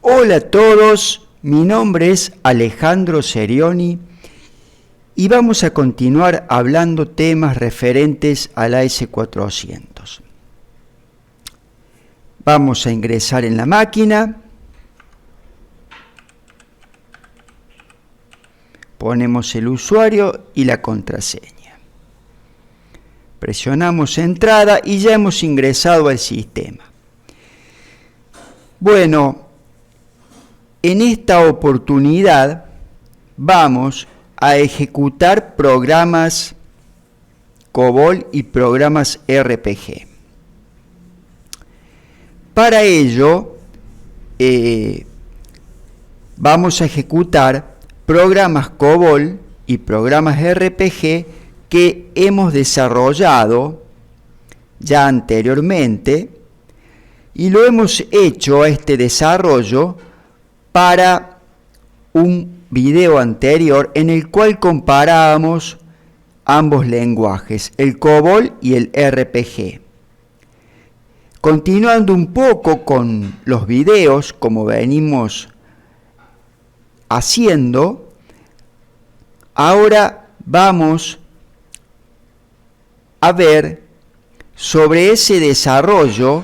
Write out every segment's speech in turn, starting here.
Hola a todos, mi nombre es Alejandro Serioni y vamos a continuar hablando temas referentes a la S400. Vamos a ingresar en la máquina, ponemos el usuario y la contraseña. Presionamos entrada y ya hemos ingresado al sistema. Bueno, en esta oportunidad vamos a ejecutar programas COBOL y programas RPG. Para ello, vamos a ejecutar programas COBOL y programas RPG que hemos desarrollado ya anteriormente y lo hemos hecho a este desarrollo para un video anterior en el cual comparábamos ambos lenguajes, el COBOL y el RPG. Continuando un poco con los videos, como venimos haciendo, ahora vamos a ver sobre ese desarrollo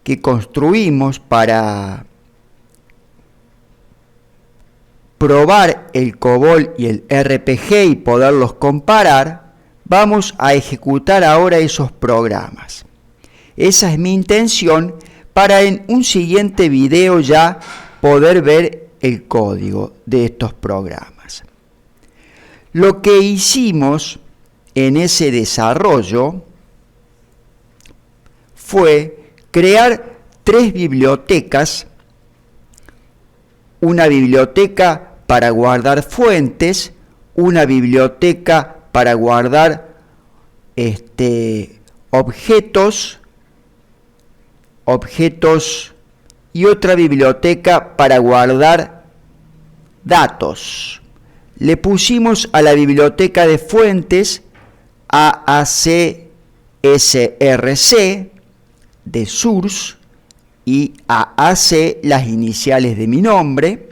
que construimos para probar el COBOL y el RPG y poderlos comparar. Vamos a ejecutar ahora esos programas. Esa es mi intención para en un siguiente video ya poder ver el código de estos programas. Lo que hicimos en ese desarrollo fue crear 3 bibliotecas, una biblioteca para guardar fuentes, una biblioteca para guardar objetos y otra biblioteca para guardar datos. Le pusimos a la biblioteca de fuentes AAC SRC de source y AAC las iniciales de mi nombre.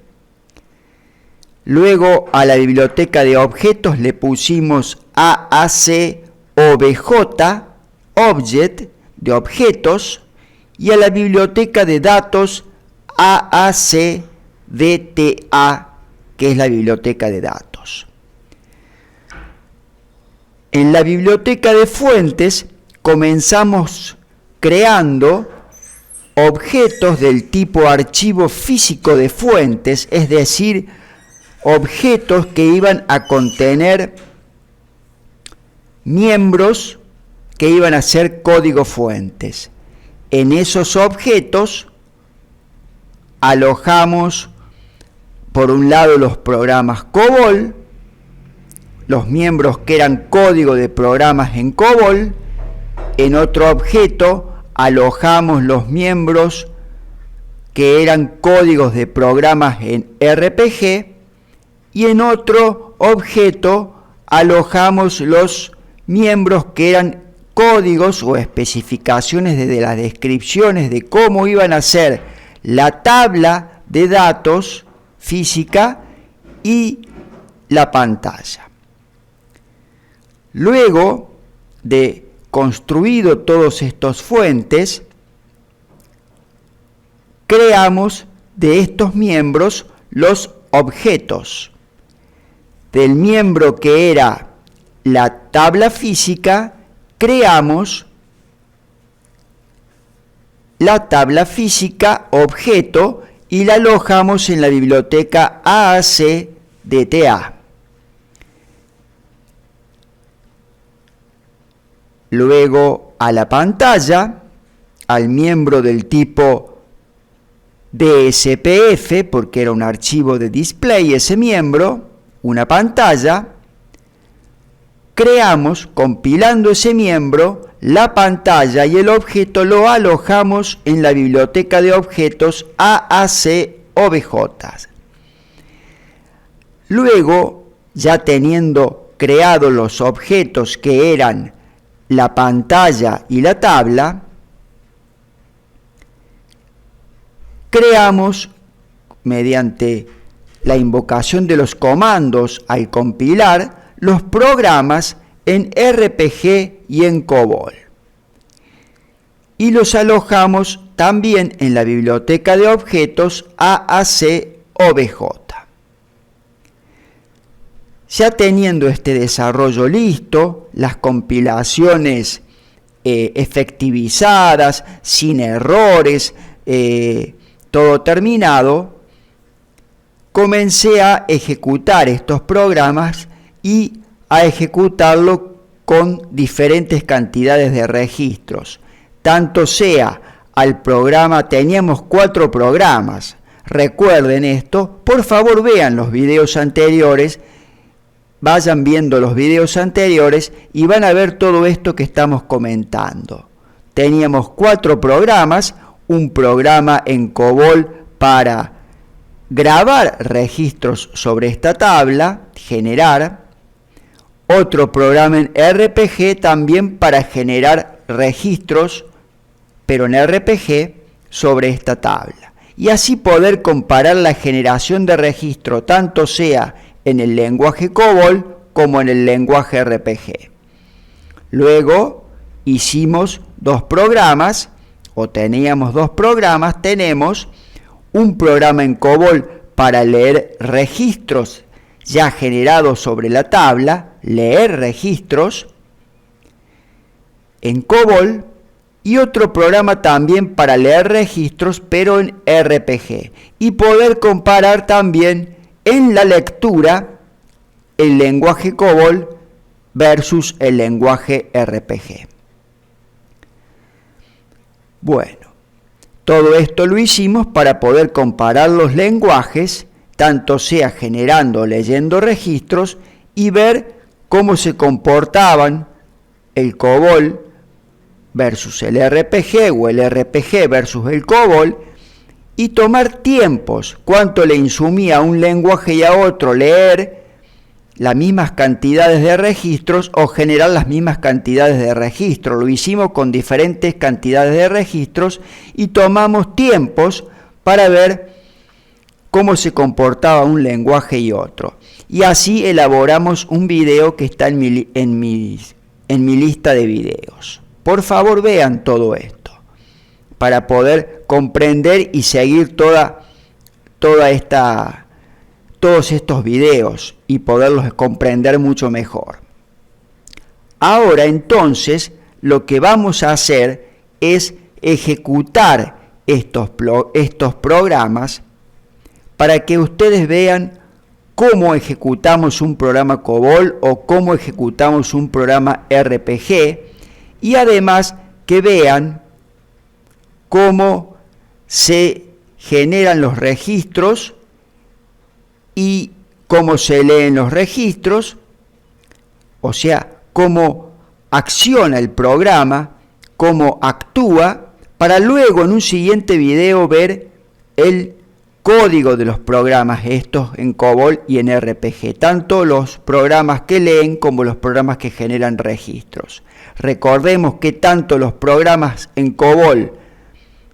Luego a la biblioteca de objetos le pusimos AAC OBJ, Object, de objetos, y a la biblioteca de datos AAC DTA, que es la biblioteca de datos. En la biblioteca de fuentes comenzamos creando objetos del tipo archivo físico de fuentes, es decir, objetos que iban a contener miembros que iban a ser código fuentes. En esos objetos alojamos, por un lado, los programas COBOL, los miembros que eran código de programas en COBOL. En otro objeto alojamos los miembros que eran códigos de programas en RPG, y en otro objeto alojamos los miembros que eran códigos o especificaciones de las descripciones de cómo iban a ser la tabla de datos física y la pantalla. Luego de construido todos estos fuentes, creamos de estos miembros los objetos. Del miembro que era la tabla física, creamos la tabla física objeto y la alojamos en la biblioteca AAC DTA. Luego a la pantalla, al miembro del tipo DSPF, porque era un archivo de display ese miembro, una pantalla, creamos, compilando ese miembro, la pantalla y el objeto lo alojamos en la biblioteca de objetos AAC OBJ. Luego, ya teniendo creados los objetos que eran la pantalla y la tabla, creamos, mediante la invocación de los comandos al compilar, los programas en RPG y en COBOL. Y los alojamos también en la biblioteca de objetos AAC-OBJ. Ya teniendo este desarrollo listo, las compilaciones efectivizadas, sin errores, todo terminado, comencé a ejecutar estos programas y a ejecutarlo con diferentes cantidades de registros. Tanto sea al programa, teníamos 4 programas. Recuerden esto, por favor vean los videos anteriores, vayan viendo los videos anteriores y van a ver todo esto que estamos comentando. Teníamos 4 programas, un programa en COBOL para grabar registros sobre esta tabla, generar, otro programa en RPG también para generar registros, pero en RPG sobre esta tabla. Y así poder comparar la generación de registro, tanto sea en el lenguaje COBOL como en el lenguaje RPG. Luego hicimos 2 programas, o teníamos 2 programas, tenemos un programa en COBOL para leer registros ya generados sobre la tabla, leer registros en COBOL, y otro programa también para leer registros, pero en RPG, y poder comparar también en la lectura el lenguaje COBOL versus el lenguaje RPG. Bueno, todo esto lo hicimos para poder comparar los lenguajes, tanto sea generando o leyendo registros, y ver cómo se comportaban el COBOL versus el RPG o el RPG versus el COBOL, y tomar tiempos, cuánto le insumía a un lenguaje y a otro leer las mismas cantidades de registros o generar las mismas cantidades de registros. Lo hicimos con diferentes cantidades de registros y tomamos tiempos para ver cómo se comportaba un lenguaje y otro. Y así elaboramos un video que está en mi lista de videos. Por favor, vean todo esto para poder comprender y seguir todos estos videos y poderlos comprender mucho mejor. Ahora entonces lo que vamos a hacer es ejecutar estos programas para que ustedes vean cómo ejecutamos un programa COBOL o cómo ejecutamos un programa RPG, y además que vean cómo se generan los registros y cómo se leen los registros, o sea, cómo acciona el programa, cómo actúa, para luego en un siguiente video ver el código de los programas estos en COBOL y en RPG, tanto los programas que leen como los programas que generan registros. Recordemos que tanto los programas en COBOL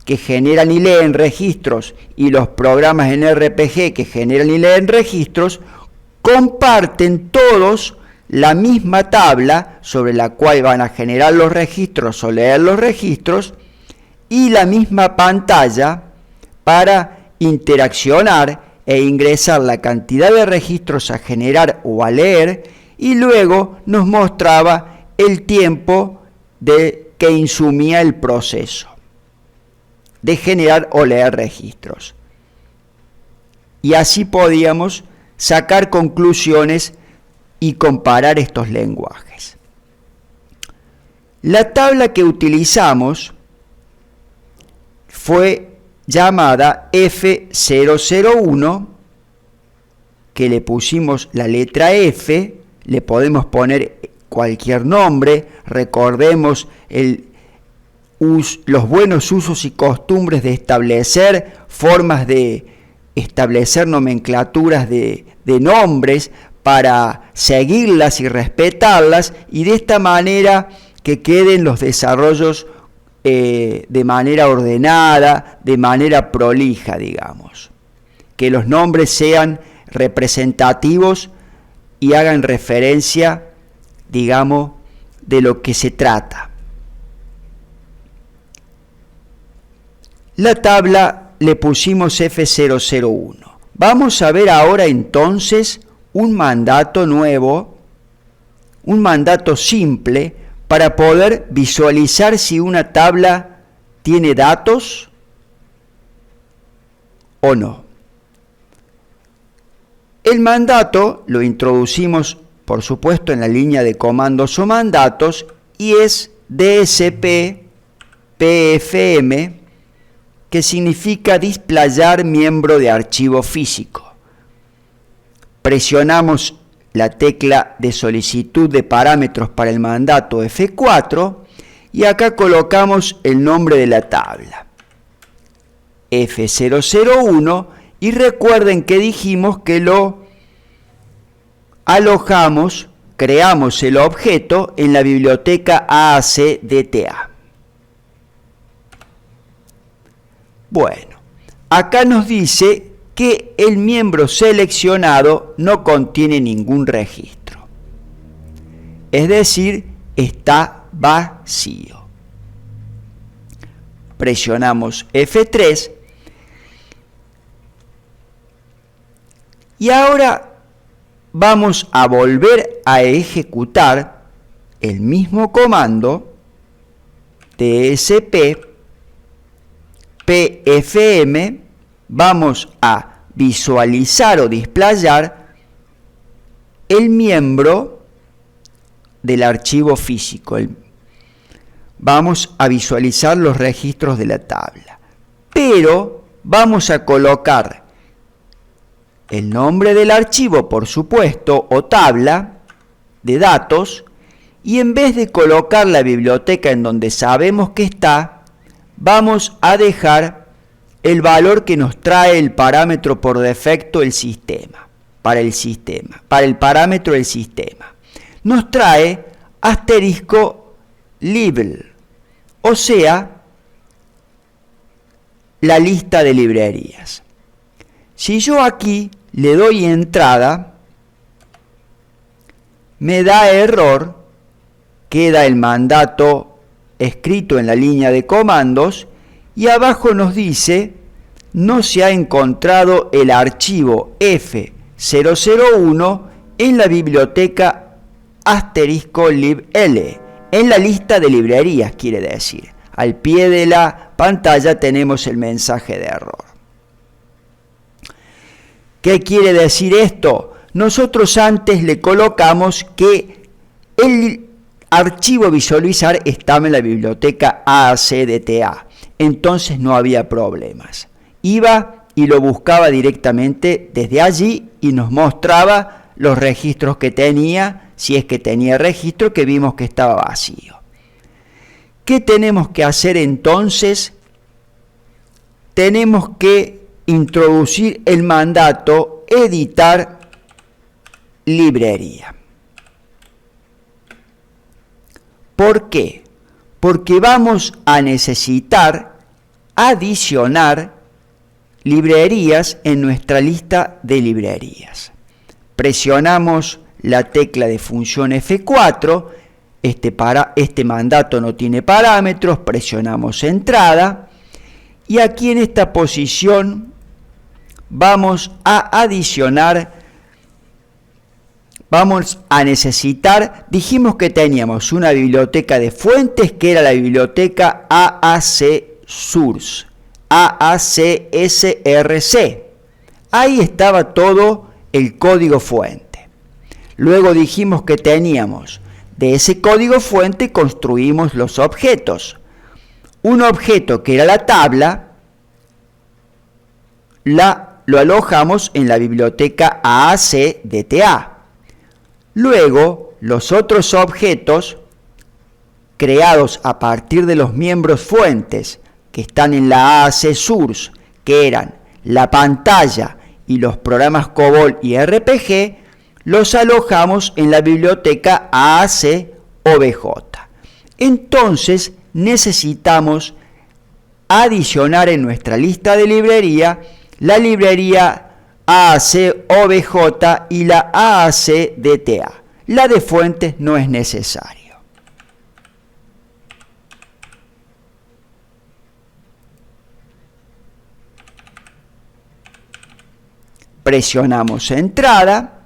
que generan y leen registros y los programas en RPG que generan y leen registros comparten todos la misma tabla sobre la cual van a generar los registros o leer los registros y la misma pantalla para interaccionar e ingresar la cantidad de registros a generar o a leer, y luego nos mostraba el tiempo que insumía el proceso de generar o leer registros. Y así podíamos sacar conclusiones y comparar estos lenguajes. La tabla que utilizamos fue llamada F001, que le pusimos la letra F, le podemos poner cualquier nombre. Recordemos los buenos usos y costumbres de establecer formas de establecer nomenclaturas de nombres para seguirlas y respetarlas, y de esta manera que queden los desarrollos de manera ordenada, de manera prolija, digamos. Que los nombres sean representativos y hagan referencia, digamos, de lo que se trata. La tabla le pusimos F001. Vamos a ver ahora entonces un mandato nuevo, un mandato simple, para poder visualizar si una tabla tiene datos o no. El mandato lo introducimos, por supuesto, en la línea de comandos o mandatos y es DSP PFM, que significa displayar miembro de archivo físico. Presionamos la tecla de solicitud de parámetros para el mandato F4 y acá colocamos el nombre de la tabla, F001, y recuerden que dijimos que lo alojamos, creamos el objeto en la biblioteca AAC-DTA. Bueno, acá nos dice que el miembro seleccionado no contiene ningún registro. Es decir, está vacío. Presionamos F3 y ahora vamos a volver a ejecutar el mismo comando tsp pfm. Vamos a visualizar o displayar el miembro del archivo físico. Vamos a visualizar los registros de la tabla. Pero vamos a colocar el nombre del archivo, por supuesto, o tabla de datos, y en vez de colocar la biblioteca en donde sabemos que está, vamos a dejar el valor que nos trae el parámetro por defecto el sistema, para el parámetro del sistema. Nos trae asterisco label, o sea, la lista de librerías. Si yo aquí le doy entrada, me da error, queda el mandato escrito en la línea de comandos, y abajo nos dice, no se ha encontrado el archivo F001 en la biblioteca *lib L, en la lista de librerías, quiere decir. Al pie de la pantalla tenemos el mensaje de error. ¿Qué quiere decir esto? Nosotros antes le colocamos que el archivo visualizar estaba en la biblioteca AAC-DTA. Entonces no había problemas. Iba y lo buscaba directamente desde allí y nos mostraba los registros que tenía, si es que tenía registro, que vimos que estaba vacío. ¿Qué tenemos que hacer entonces? Tenemos que introducir el mandato editar librería. ¿Por qué? Porque vamos a necesitar adicionar librerías en nuestra lista de librerías. Presionamos la tecla de función F4, este mandato no tiene parámetros, presionamos entrada y aquí en esta posición vamos a adicionar. Vamos a necesitar, dijimos que teníamos una biblioteca de fuentes que era la biblioteca AAC Source, AACSRC. Ahí estaba todo el código fuente. Luego dijimos que teníamos, de ese código fuente construimos los objetos. Un objeto que era la tabla, lo alojamos en la biblioteca AAC-DTA. Luego, los otros objetos creados a partir de los miembros fuentes que están en la AAC Source, que eran la pantalla y los programas COBOL y RPG, los alojamos en la biblioteca AAC OBJ. Entonces, necesitamos adicionar en nuestra lista de librería la librería AAC OBJ y la AAC DTA. La de fuentes no es necesario. Presionamos entrada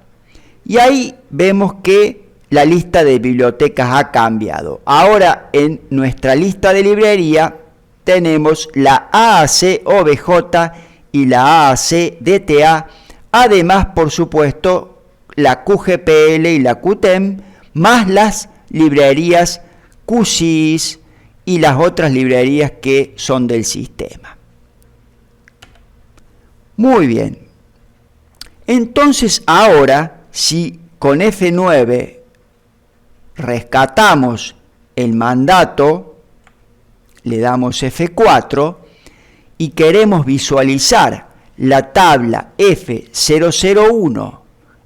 y ahí vemos que la lista de bibliotecas ha cambiado. Ahora en nuestra lista de librería tenemos la AAC OBJ y la AAC DTA, además por supuesto la QGPL y la QTEM, más las librerías QSIS y las otras librerías que son del sistema. Muy bien. Entonces ahora, si con F9 rescatamos el mandato, le damos F4 y queremos visualizar la tabla F001,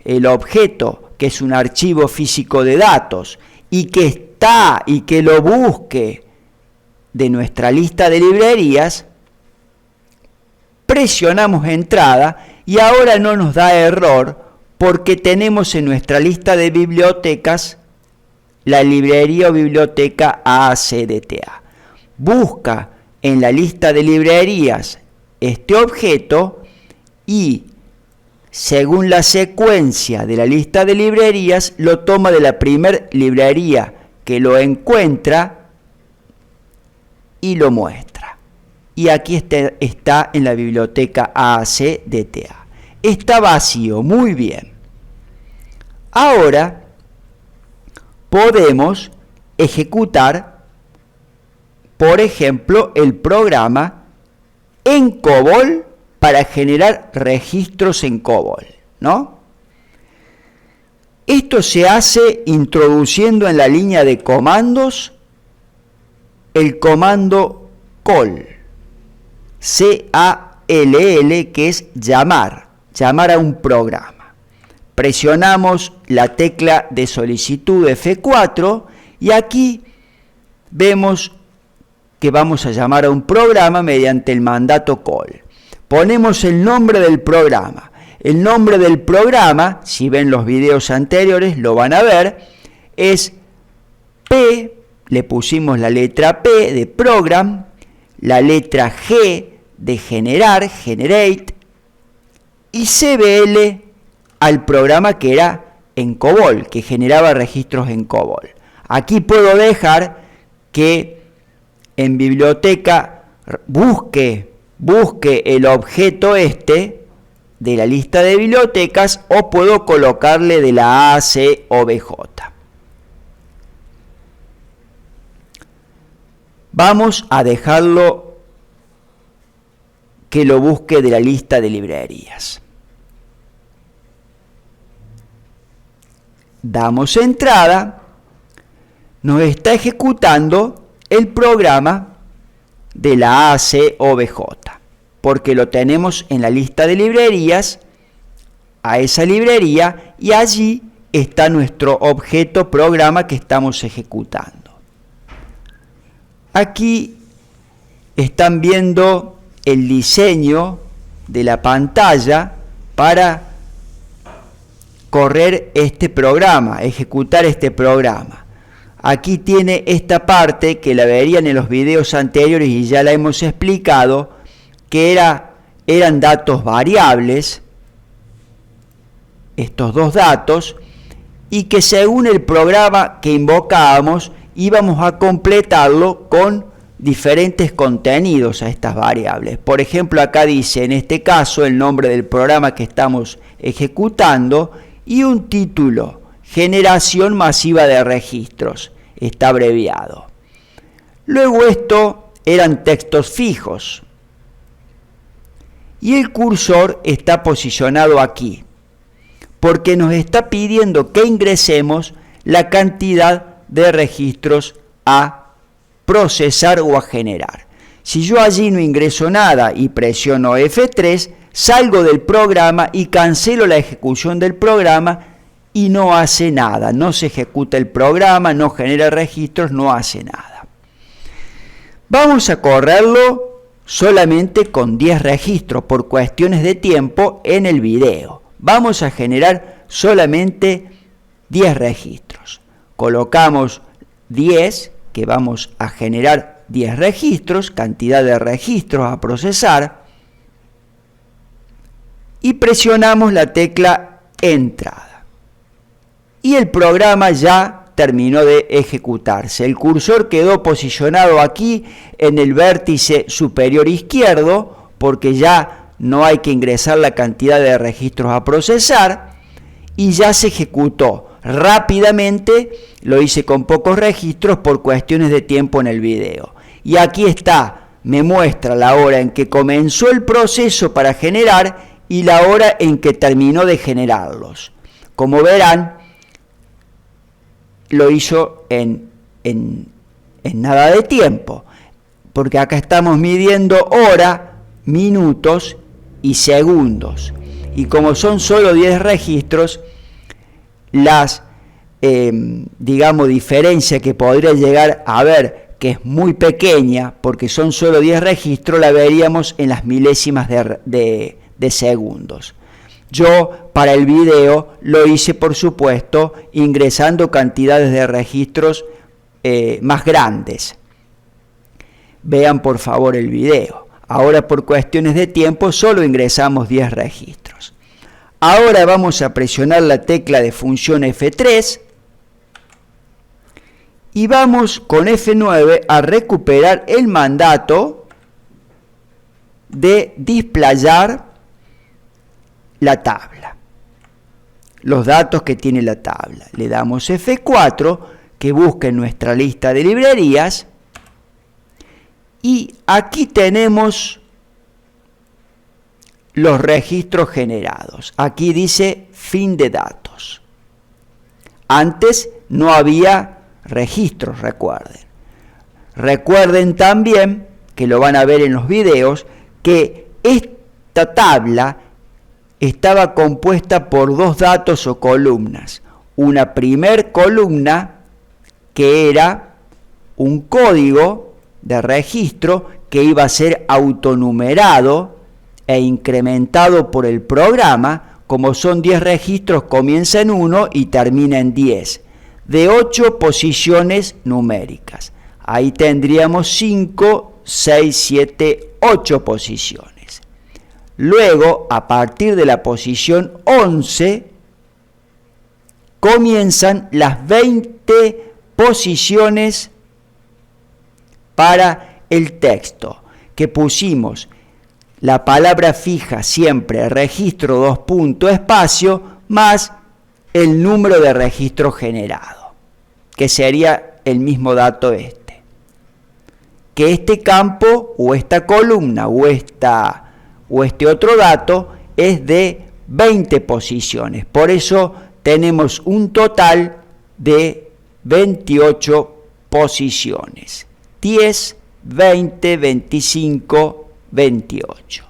el objeto que es un archivo físico de datos y que lo busque de nuestra lista de librerías, presionamos entrada y ahora no nos da error porque tenemos en nuestra lista de bibliotecas la librería o biblioteca AAC-DTA. Busca en la lista de librerías este objeto y según la secuencia de la lista de librerías lo toma de la primer librería que lo encuentra y lo muestra. Y aquí está en la biblioteca AAC-DTA. Está vacío, muy bien. Ahora podemos ejecutar, por ejemplo, el programa en COBOL para generar registros en COBOL, ¿no? Esto se hace introduciendo en la línea de comandos el comando call, C-A-L-L, que es llamar a un programa. Presionamos la tecla de solicitud F4 y aquí vemos que vamos a llamar a un programa mediante el mandato call. Ponemos el nombre del programa. El nombre del programa, si ven los videos anteriores, lo van a ver, es P, le pusimos la letra P de program, la letra G de generar, generate, y CBL al programa que era en COBOL, que generaba registros en COBOL. Aquí puedo dejar que en biblioteca busque el objeto este de la lista de bibliotecas o puedo colocarle de la AAC OBJ. Vamos a dejarlo que lo busque de la lista de librerías. Damos entrada, nos está ejecutando el programa de la AAC OBJ, porque lo tenemos en la lista de librerías, a esa librería, y allí está nuestro objeto programa que estamos ejecutando. Aquí están viendo el diseño de la pantalla para correr este programa, ejecutar este programa. Aquí tiene esta parte que la verían en los videos anteriores y ya la hemos explicado, que eran datos variables, estos dos datos, y que según el programa que invocábamos íbamos a completarlo con diferentes contenidos a estas variables. Por ejemplo, acá dice, en este caso, el nombre del programa que estamos ejecutando y un título, generación masiva de registros, está abreviado. Luego esto eran textos fijos y el cursor está posicionado aquí porque nos está pidiendo que ingresemos la cantidad de registros a procesar o a generar. Si yo allí no ingreso nada y presiono F3, salgo del programa y cancelo la ejecución del programa y no hace nada, no se ejecuta el programa, no genera registros, no hace nada. Vamos a correrlo solamente con 10 registros por cuestiones de tiempo en el video. Vamos a generar solamente 10 registros. Colocamos 10, que vamos a generar 10 registros, cantidad de registros a procesar, y presionamos la tecla entrada. Y el programa ya terminó de ejecutarse. El cursor quedó posicionado aquí en el vértice superior izquierdo, porque ya no hay que ingresar la cantidad de registros a procesar, y ya se ejecutó rápidamente. Lo hice con pocos registros por cuestiones de tiempo en el video. Y aquí está, me muestra la hora en que comenzó el proceso para generar y la hora en que terminó de generarlos. Como verán, lo hizo en nada de tiempo, porque acá estamos midiendo hora, minutos y segundos. Y como son solo 10 registros, las, digamos, diferencia que podría llegar a ver, que es muy pequeña, porque son solo 10 registros, la veríamos en las milésimas de segundos. Yo para el video lo hice, por supuesto, ingresando cantidades de registros más grandes. Vean por favor el video. Ahora por cuestiones de tiempo solo ingresamos 10 registros. Ahora vamos a presionar la tecla de función F3 y vamos con F9 a recuperar el mandato de displayar la tabla, los datos que tiene la tabla. Le damos F4, que busca en nuestra lista de librerías, y aquí tenemos los registros generados. Aquí dice fin de datos. Antes no había registros, recuerden. Recuerden también, que lo van a ver en los videos, que esta tabla estaba compuesta por dos datos o columnas. Una primer columna, que era un código de registro que iba a ser autonumerado e incrementado por el programa. Como son 10 registros, comienza en 1 y termina en 10, de 8 posiciones numéricas. Ahí tendríamos 5, 6, 7, 8 posiciones. Luego, a partir de la posición 11, comienzan las 20 posiciones para el texto, que pusimos la palabra fija siempre, registro 2 punto espacio, más el número de registro generado, que sería el mismo dato este. Que este campo, o esta columna, o este otro dato, es de 20 posiciones. Por eso tenemos un total de 28 posiciones. 10, 20, 25, 28.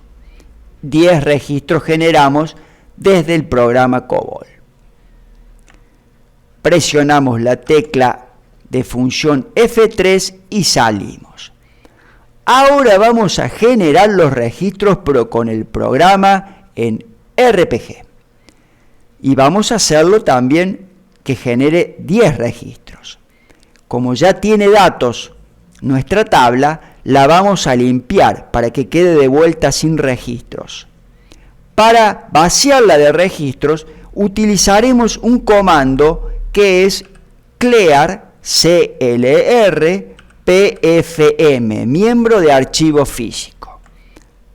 10 registros generamos desde el programa COBOL. Presionamos la tecla de función F3 y salimos. Ahora vamos a generar los registros, pero con el programa en RPG. Y vamos a hacerlo también que genere 10 registros. Como ya tiene datos nuestra tabla, la vamos a limpiar para que quede de vuelta sin registros. Para vaciarla de registros utilizaremos un comando que es clear, CLR, PFM, miembro de archivo físico.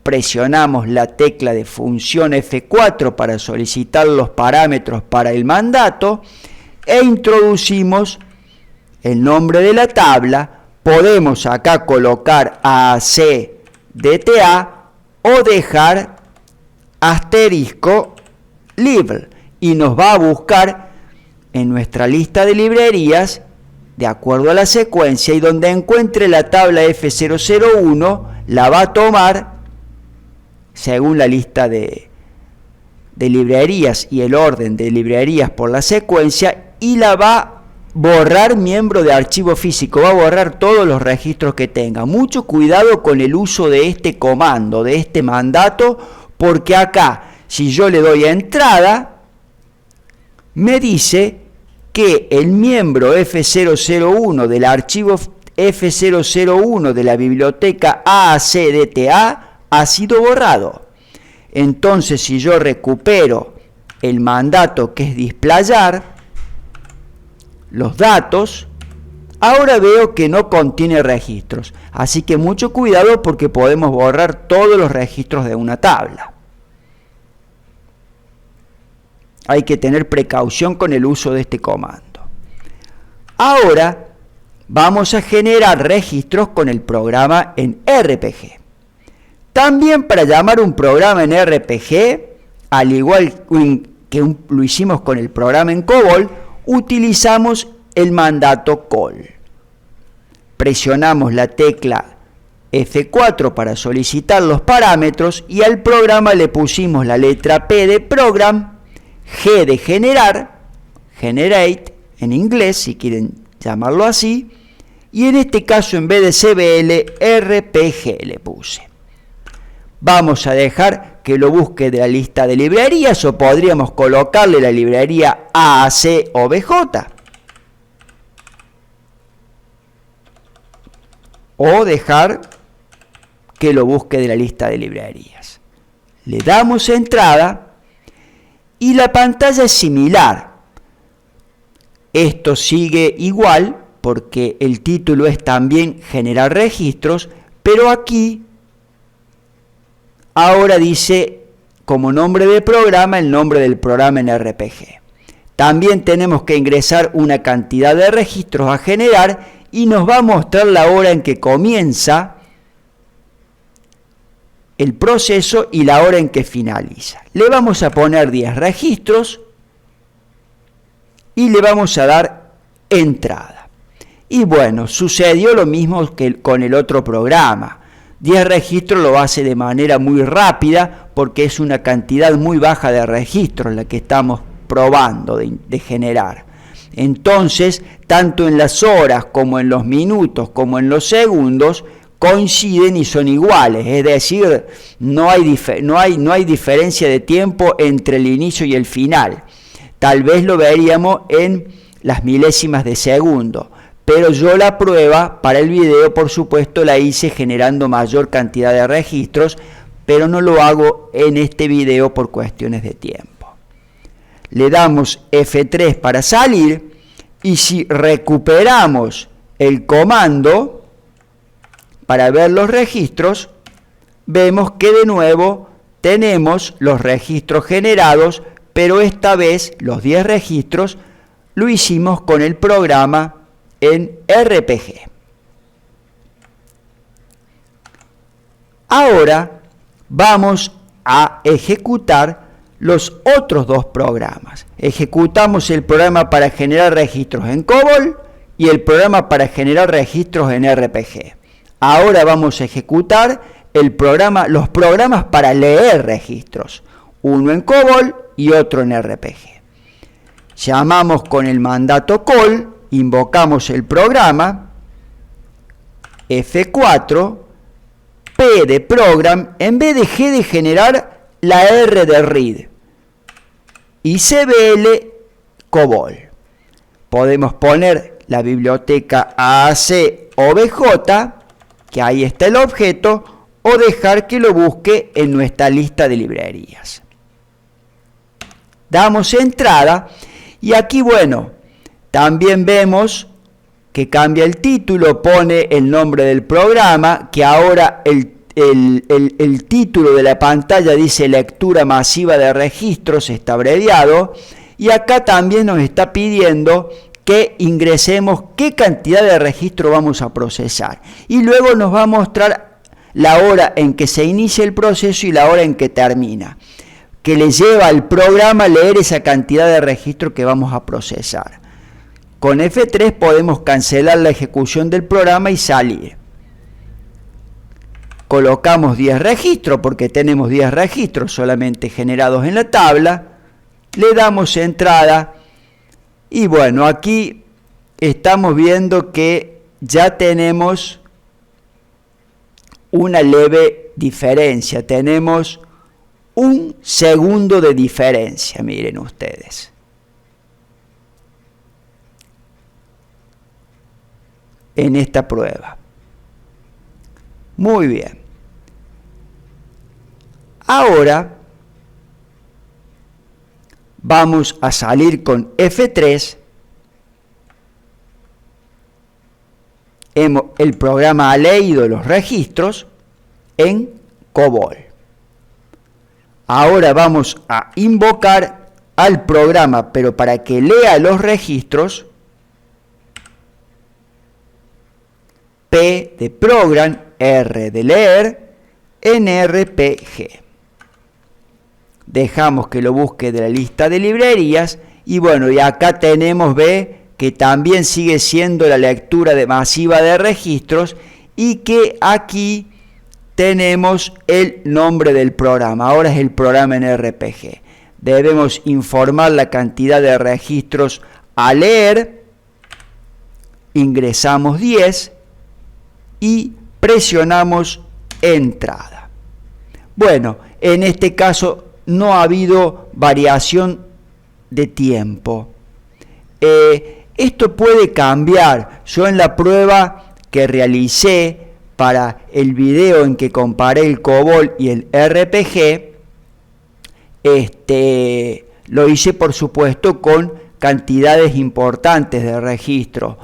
Presionamos la tecla de función F4 para solicitar los parámetros para el mandato e introducimos el nombre de la tabla. Podemos acá colocar ACDTA o dejar asterisco libl y nos va a buscar en nuestra lista de librerías de acuerdo a la secuencia, y donde encuentre la tabla F001 la va a tomar según la lista de librerías y el orden de librerías por la secuencia, y la va borrar miembro de archivo físico, va a borrar todos los registros que tenga. Mucho cuidado con el uso de este comando, de este mandato, porque acá, si yo le doy a entrada, me dice que el miembro F001 del archivo F001 de la biblioteca AACDTA ha sido borrado. Entonces, si yo recupero el mandato que es displayar los datos, ahora veo que no contiene registros. Así que mucho cuidado porque podemos borrar todos los registros de una tabla. Hay que tener precaución con el uso de este comando. Ahora vamos a generar registros con el programa en RPG. También para llamar un programa en RPG, al igual que lo hicimos con el programa en COBOL, utilizamos el mandato call. Presionamos la tecla F4 para solicitar los parámetros y al programa le pusimos la letra P de program, G de generar, generate en inglés si quieren llamarlo así, y en este caso en vez de CBL, RPG le puse. Vamos a dejar que lo busque de la lista de librerías o podríamos colocarle la librería AAC o BJ. O dejar que lo busque de la lista de librerías. Le damos entrada y la pantalla es similar. Esto sigue igual porque el título es también generar registros, pero aquí ahora dice como nombre de programa el nombre del programa en RPG. También tenemos que ingresar una cantidad de registros a generar y nos va a mostrar la hora en que comienza el proceso y la hora en que finaliza. Le vamos a poner 10 registros y le vamos a dar entrada. Y bueno, sucedió lo mismo que con el otro programa. 10 registros lo hace de manera muy rápida porque es una cantidad muy baja de registros la que estamos probando de generar. Entonces, tanto en las horas como en los minutos como en los segundos coinciden y son iguales, es decir, no hay diferencia de tiempo entre el inicio y el final. Tal vez lo veríamos en las milésimas de segundo, pero yo la prueba para el video, por supuesto, la hice generando mayor cantidad de registros, pero no lo hago en este video por cuestiones de tiempo. Le damos F3 para salir y si recuperamos el comando para ver los registros, vemos que de nuevo tenemos los registros generados, pero esta vez los 10 registros lo hicimos con el programa en RPG. Ahora vamos a ejecutar los otros dos programas. Ejecutamos el programa para generar registros en COBOL y el programa para generar registros en RPG. Ahora vamos a ejecutar los programas para leer registros, uno en COBOL y otro en RPG. Llamamos con el mandato call, invocamos el programa, F4, P de program, en vez de G de generar, la R de read, y CBL COBOL. Podemos poner la biblioteca AAC o BJ, que ahí está el objeto, o dejar que lo busque en nuestra lista de librerías. Damos entrada y aquí, bueno, también vemos que cambia el título, pone el nombre del programa, que ahora el título de la pantalla dice lectura masiva de registros, está abreviado, y acá también nos está pidiendo que ingresemos qué cantidad de registro vamos a procesar. Y luego nos va a mostrar la hora en que se inicia el proceso y la hora en que termina, que le lleva al programa a leer esa cantidad de registro que vamos a procesar. Con F3 podemos cancelar la ejecución del programa y salir. Colocamos 10 registros porque tenemos 10 registros solamente generados en la tabla. Le damos entrada y bueno, aquí estamos viendo que ya tenemos una leve diferencia, tenemos 1 segundo de diferencia, miren ustedes. En esta prueba. Muy bien. Ahora vamos a salir con F3. El programa ha leído los registros en COBOL. Ahora vamos a invocar al programa, pero para que lea los registros, P de program, R de leer, en RPG. Dejamos que lo busque de la lista de librerías y bueno, y acá tenemos, ve, que también sigue siendo la lectura masiva de registros y que aquí tenemos el nombre del programa. Ahora es el programa en RPG. Debemos informar la cantidad de registros a leer. Ingresamos 10 y presionamos entrada. Bueno, en este caso no ha habido variación de tiempo. Esto puede cambiar. Yo en la prueba que realicé para el video en que comparé el COBOL y el RPG, lo hice por supuesto con cantidades importantes de registro.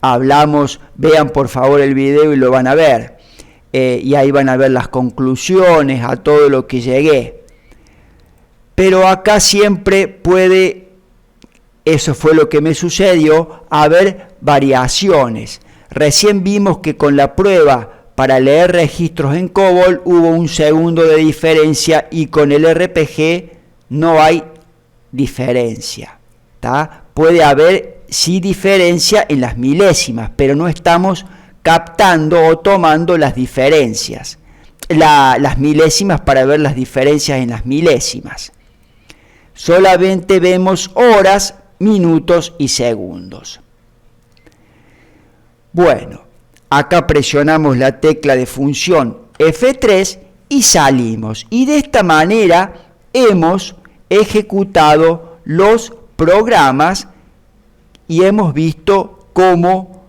Hablamos, vean por favor el video y lo van a ver. Y ahí van a ver las conclusiones, a todo lo que llegué. Pero acá siempre puede, eso fue lo que me sucedió, haber variaciones. Recién vimos que con la prueba para leer registros en COBOL hubo 1 segundo de diferencia y con el RPG no hay diferencia. ¿Tá? Puede haber sí diferencia en las milésimas, pero no estamos captando o tomando las diferencias, las milésimas para ver las diferencias en las milésimas. Solamente vemos horas, minutos y segundos. Bueno, acá presionamos la tecla de función F3 y salimos. Y de esta manera hemos ejecutado los programas y hemos visto cómo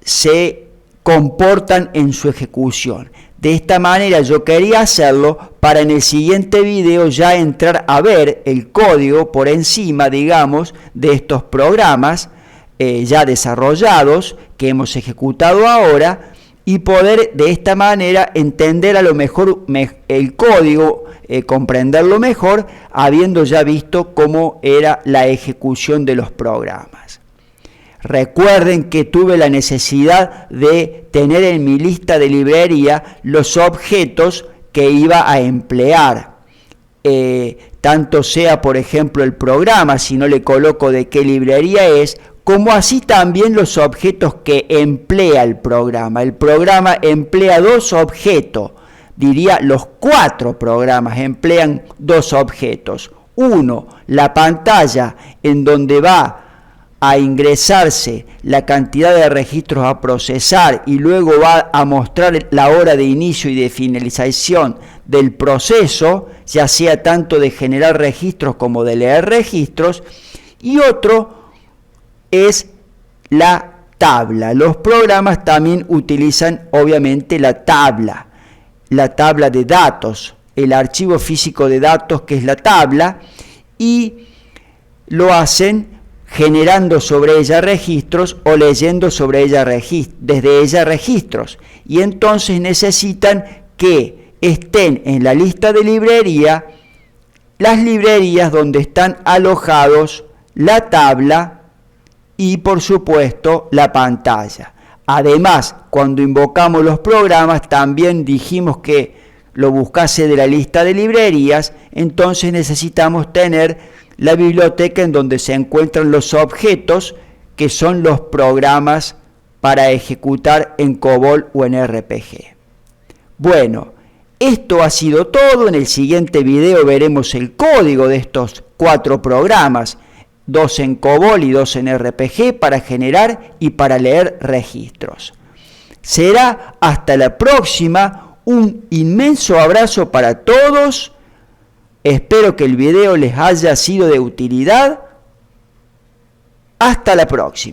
se comportan en su ejecución. De esta manera yo quería hacerlo para en el siguiente video ya entrar a ver el código por encima, digamos, de estos programas ya desarrollados que hemos ejecutado ahora y poder de esta manera entender a lo mejor el código, comprenderlo mejor, habiendo ya visto cómo era la ejecución de los programas. Recuerden que tuve la necesidad de tener en mi lista de librería los objetos que iba a emplear. Tanto sea, por ejemplo, el programa, si no le coloco de qué librería es, como así también los objetos que emplea el programa. El programa emplea 2 objetos, diría los 4 programas emplean 2 objetos. Uno, la pantalla en donde va a ingresarse la cantidad de registros a procesar y luego va a mostrar la hora de inicio y de finalización del proceso, ya sea tanto de generar registros como de leer registros, y otro es la tabla. Los programas también utilizan obviamente la tabla de datos, el archivo físico de datos que es la tabla, y lo hacen generando sobre ella registros o leyendo sobre ella desde ella registros, y entonces necesitan que estén en la lista de librería las librerías donde están alojados la tabla y por supuesto la pantalla. Además, cuando invocamos los programas también dijimos que lo buscase de la lista de librerías, entonces necesitamos tener la biblioteca en donde se encuentran los objetos que son los programas para ejecutar en COBOL o en RPG. Bueno, esto ha sido todo. En el siguiente video veremos el código de estos 4 programas 2 en COBOL y 2 en RPG para generar y para leer registros. Será hasta la próxima. Un inmenso abrazo para todos. Espero que el video les haya sido de utilidad. Hasta la próxima.